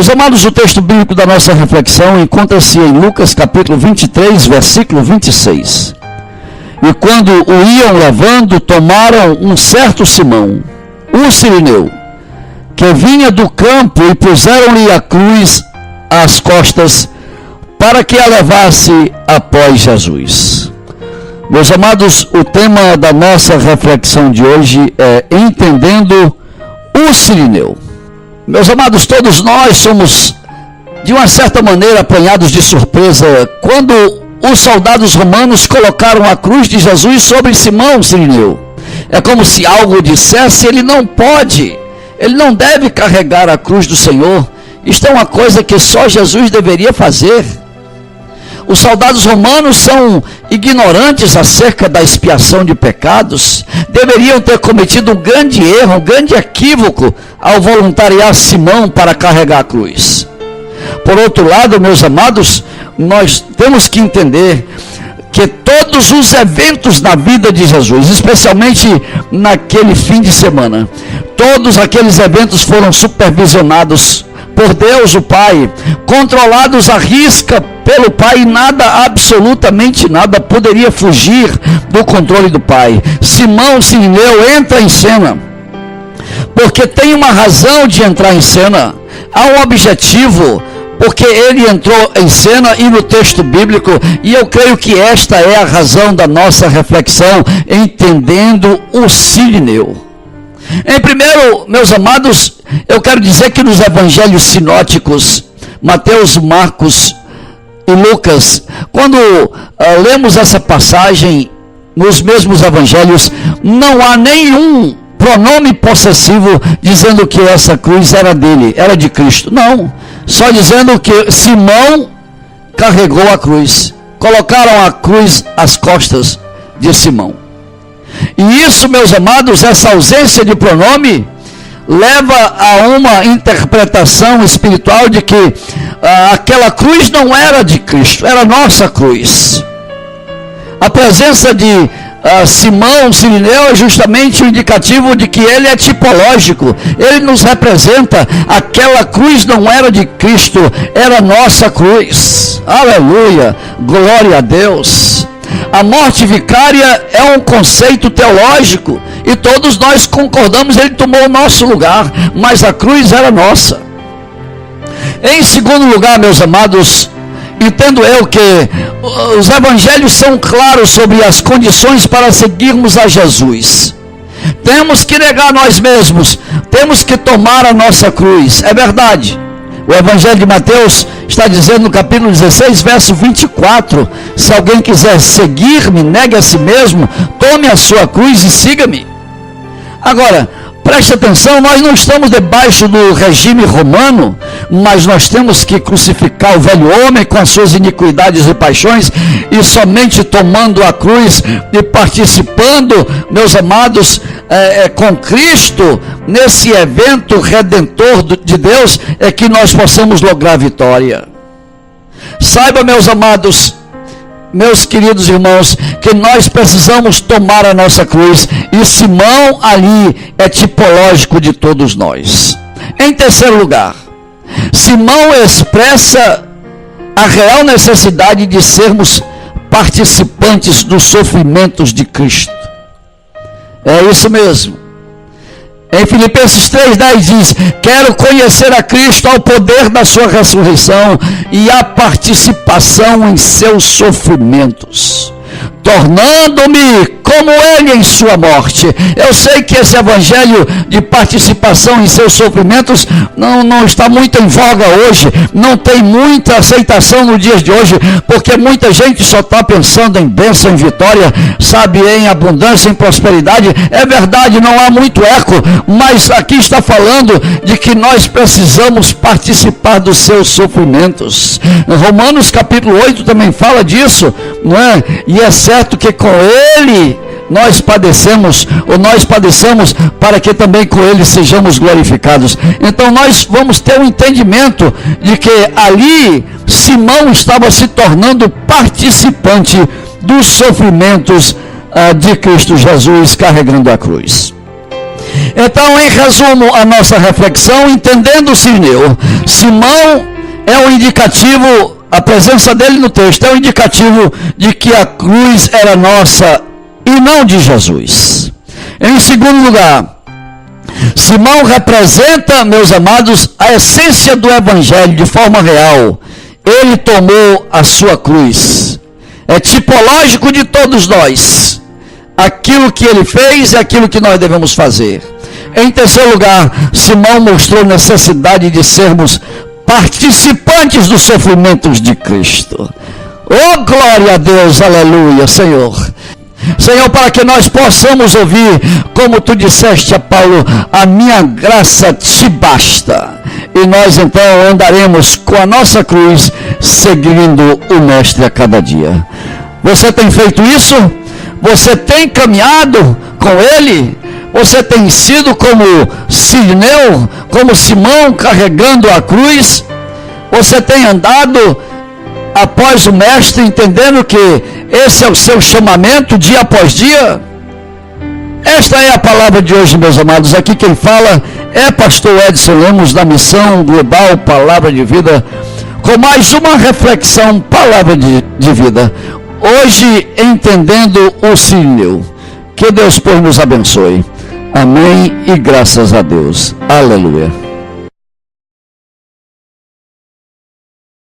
Meus amados, o texto bíblico da nossa reflexão encontra-se em Lucas capítulo 23, versículo 26. E quando o iam levando, tomaram um certo Simão, um sirineu, que vinha do campo, e puseram-lhe a cruz às costas, para que a levasse após Jesus. Meus amados, o tema da nossa reflexão de hoje é entendendo o sirineu. Meus amados, todos nós somos, de uma certa maneira, apanhados de surpresa quando os soldados romanos colocaram a cruz de Jesus sobre Simão sirineu. É como se algo dissesse: ele não pode, ele não deve carregar a cruz do Senhor. Isto é uma coisa que só Jesus deveria fazer. Os soldados romanos são ignorantes acerca da expiação de pecados. Deveriam ter cometido um grande erro, um grande equívoco ao voluntariar Simão para carregar a cruz. Por outro lado, meus amados, nós temos que entender que todos os eventos na vida de Jesus, especialmente naquele fim de semana, todos aqueles eventos foram supervisionados por Deus o Pai, controlados à risca pelo Pai, e nada, absolutamente nada, poderia fugir do controle do Pai. Simão sirineu entra em cena, porque tem uma razão de entrar em cena, há um objetivo, porque ele entrou em cena, e no texto bíblico, e eu creio que esta é a razão da nossa reflexão, entendendo o sirineu. Em primeiro, meus amados, eu quero dizer que nos evangelhos sinóticos, Mateus, Marcos e Lucas, quando lemos essa passagem nos mesmos evangelhos, não há nenhum pronome possessivo dizendo que essa cruz era dele, era de Cristo. Não, só dizendo que Simão carregou a cruz, colocaram a cruz às costas de Simão. E isso, meus amados, essa ausência de pronome leva a uma interpretação espiritual de que aquela cruz não era de Cristo, era nossa cruz. A presença de Simão sirineu é justamente o indicativo de que ele é tipológico, ele nos representa. Aquela cruz não era de Cristo, era nossa cruz. Aleluia, glória a Deus. A morte vicária é um conceito teológico, e todos nós concordamos, ele tomou o nosso lugar, mas a cruz era nossa. Em segundo lugar, meus amados, entendo eu que os evangelhos são claros sobre as condições para seguirmos a Jesus. Temos que negar nós mesmos, temos que tomar a nossa cruz, é verdade. O evangelho de Mateus está dizendo no capítulo 16, verso 24, se alguém quiser seguir-me, negue a si mesmo, tome a sua cruz e siga-me. Agora, preste atenção, nós não estamos debaixo do regime romano, mas nós temos que crucificar o velho homem com as suas iniquidades e paixões, e somente tomando a cruz e participando, meus amados, com Cristo, nesse evento redentor de Deus, é que nós possamos lograr vitória. Saiba, meus amados, meus queridos irmãos, que nós precisamos tomar a nossa cruz, e Simão ali é tipológico de todos nós. Em terceiro lugar, Simão expressa a real necessidade de sermos participantes dos sofrimentos de Cristo. É isso mesmo. Em Filipenses 3,10 diz: quero conhecer a Cristo, ao poder da sua ressurreição e a participação em seus sofrimentos, tornando-me como ele em sua morte. Eu sei que esse evangelho de participação em seus sofrimentos não está muito em voga hoje, não tem muita aceitação nos dias de hoje, porque muita gente só está pensando em bênção, em vitória, sabe, em abundância, em prosperidade. É verdade, não há muito eco, mas aqui está falando de que nós precisamos participar dos seus sofrimentos. Romanos capítulo 8 também fala disso, não é? E é certo que com ele nós padecemos para que também com ele sejamos glorificados. Então nós vamos ter um entendimento de que ali Simão estava se tornando participante dos sofrimentos de Cristo Jesus, carregando a cruz. Então, em resumo, a nossa reflexão, entendendo o Sirineu, Simão é um indicativo, a presença dele no texto é um indicativo de que a cruz era nossa e não de Jesus. Em segundo lugar, Simão representa, meus amados, a essência do Evangelho de forma real. Ele tomou a sua cruz. É tipológico de todos nós. Aquilo que ele fez é aquilo que nós devemos fazer. Em terceiro lugar, Simão mostrou necessidade de sermos participantes dos sofrimentos de Cristo. Oh, glória a Deus, aleluia, Senhor. Senhor, para que nós possamos ouvir, como tu disseste a Paulo, a minha graça te basta. E nós então andaremos com a nossa cruz, seguindo o Mestre a cada dia. Você tem feito isso? Você tem caminhado com Ele? Você tem sido como Sirineu, como Simão, carregando a cruz? Você tem andado após o Mestre, entendendo que esse é o seu chamamento dia após dia? Esta é a palavra de hoje, meus amados. Aqui quem fala é pastor Edson Lemos, da Missão Global Palavra de Vida, com mais uma reflexão, palavra de vida. Hoje, entendendo o Sirineu. Que Deus, pois, nos abençoe. Amém e graças a Deus. Aleluia.